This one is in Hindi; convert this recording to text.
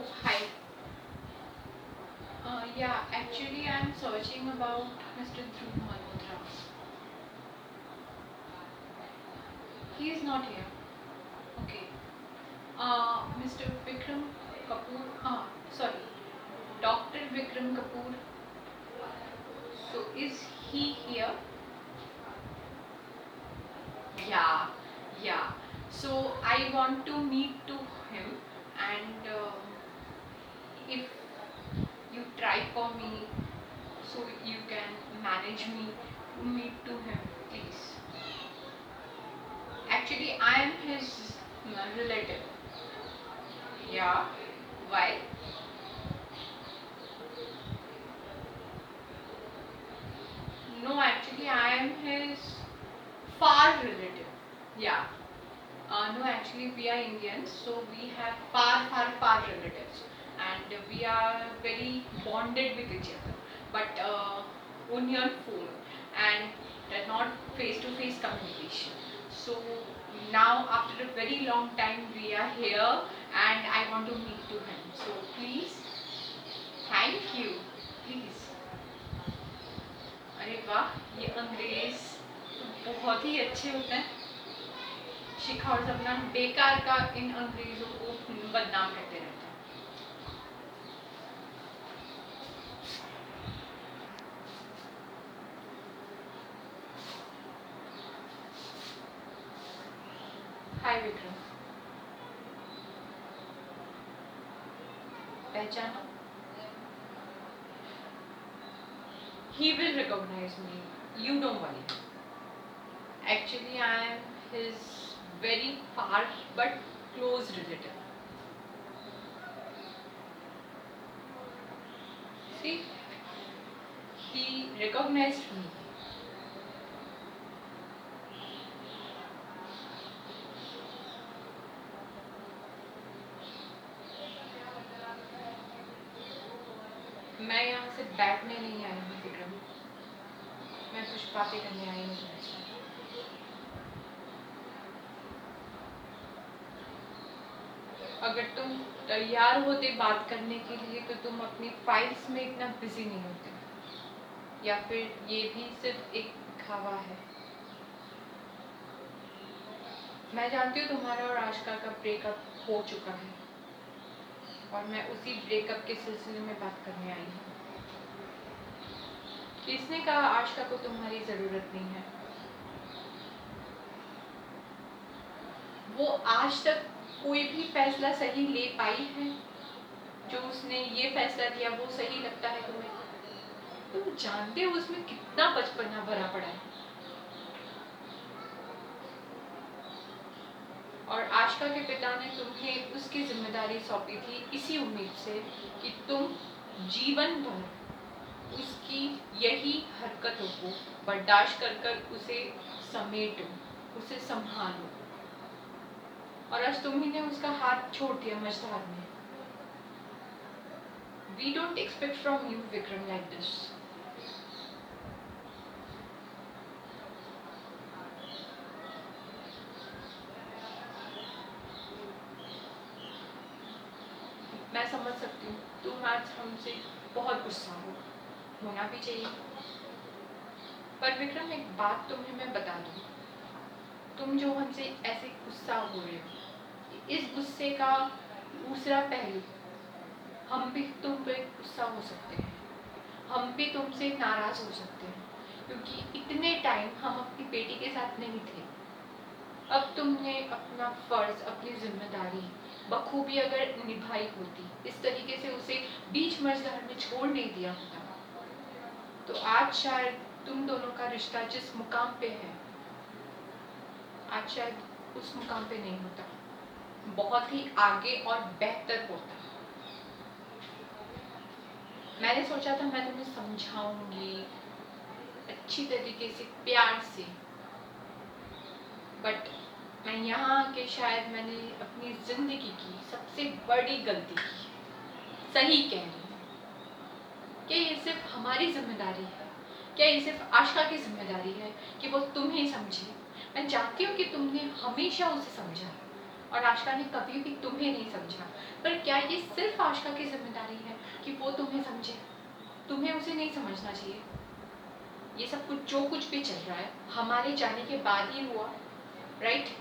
Oh, hi. Yeah, actually, I'm searching about Mr. Dhruv Malhotra. He is not here. Okay. Mr. Vikram Kapoor. Sorry. Dr. Vikram Kapoor. So, is he here? Yeah, yeah. So, I want to meet to him, and if you try for me, so you can manage me to meet to him, please. Actually, I am his relative. Yeah. Why? No, actually, I am his far relative. Yeah. No, actually, we are Indians, so we have far relatives, and we are very bonded with each other. But only on phone and not face-to-face communication. So now, after a very long time, we are here, and I want to meet to him. So please, thank you. Please. अरे वाह, ये अंग्रेज तो बहुत ही अच्छे होते हैं। शिखा और सपना बेकार का इन अंग्रेजों को बदनाम करते रहते हैं। हाय विक्रम, पहचाना? He will recognize me. You don't worry. Actually, I am his very far but close relative. See, he recognized me. मैं यहाँ से बैठने नहीं आई हूँ विक्रम, मैं कुछ बातें करने आई हूँ तुमसे। अगर तुम तैयार होते बात करने के लिए तो तुम अपनी फाइल्स में इतना बिजी नहीं होते, या फिर ये भी सिर्फ एक दिखावा है। मैं जानती हूँ तुम्हारा और आशिका का ब्रेकअप हो चुका है, और मैं उसी ब्रेकअप के सिलसिले में बात करने आई हूँ। किसने कहा आशिका को तुम्हारी जरूरत नहीं है? वो आज तक कोई भी फैसला सही ले पाई है? जो उसने ये फैसला किया वो सही लगता है तुम्हें? तुम जानते हो उसमें कितना बचपना भरा पड़ा है। और आशिका के पिता ने तुम्हें उसकी जिम्मेदारी सौंपी थी इसी उम्मीद से कि तुम जीवन भर उसकी यही हरकतों को बर्दाश्त कर उसे समेटो, उसे संभालो। और आज तुम्ही ने उसका हाथ छोड़ दिया मझधार में। We don't expect from you, Vikram, like this. मैं समझ सकती हूँ तुम आज हमसे बहुत गुस्सा हो, होना भी चाहिए। पर विक्रम, एक बात तुम्हें मैं बता दूँ, तुम जो हमसे ऐसे गुस्सा हो रहे हो, इस गुस्से का दूसरा पहलू, हम भी तुम पे गुस्सा हो सकते हैं, हम भी तुमसे नाराज हो सकते हैं, क्योंकि इतने टाइम हम अपनी बेटी के साथ नहीं थे। अब तुमने अपना फर्ज, अपनी जिम्मेदारी बखूबी अगर निभाई होती, इस तरीके से उसे बीच मझधार में छोड़ नहीं दिया होता, तो आज शायद तुम दोनों का रिश्ता जिस मुकाम पे है, आज शायद उस मुकाम पे नहीं होता, बहुत ही आगे और बेहतर होता। मैंने सोचा था मैं तुम्हें समझाऊंगी अच्छी तरीके से, प्यार से, बट मैं यहाँ आके शायद मैंने अपनी जिंदगी की सबसे बड़ी गलती की। सही कह रही हूँ। क्या ये सिर्फ हमारी जिम्मेदारी है? क्या ये सिर्फ आशिका की जिम्मेदारी है कि वो तुम्हें समझे? मैं चाहती हूँ कि तुमने हमेशा उसे समझा, और आशिका ने कभी भी तुम्हें नहीं समझा। पर क्या ये सिर्फ आशिका की जिम्मेदारी है कि वो तुम्हें समझे? तुम्हें उसे नहीं समझना चाहिए। ये सब कुछ जो कुछ भी चल रहा है हमारे जाने के बाद ही हुआ, राइट?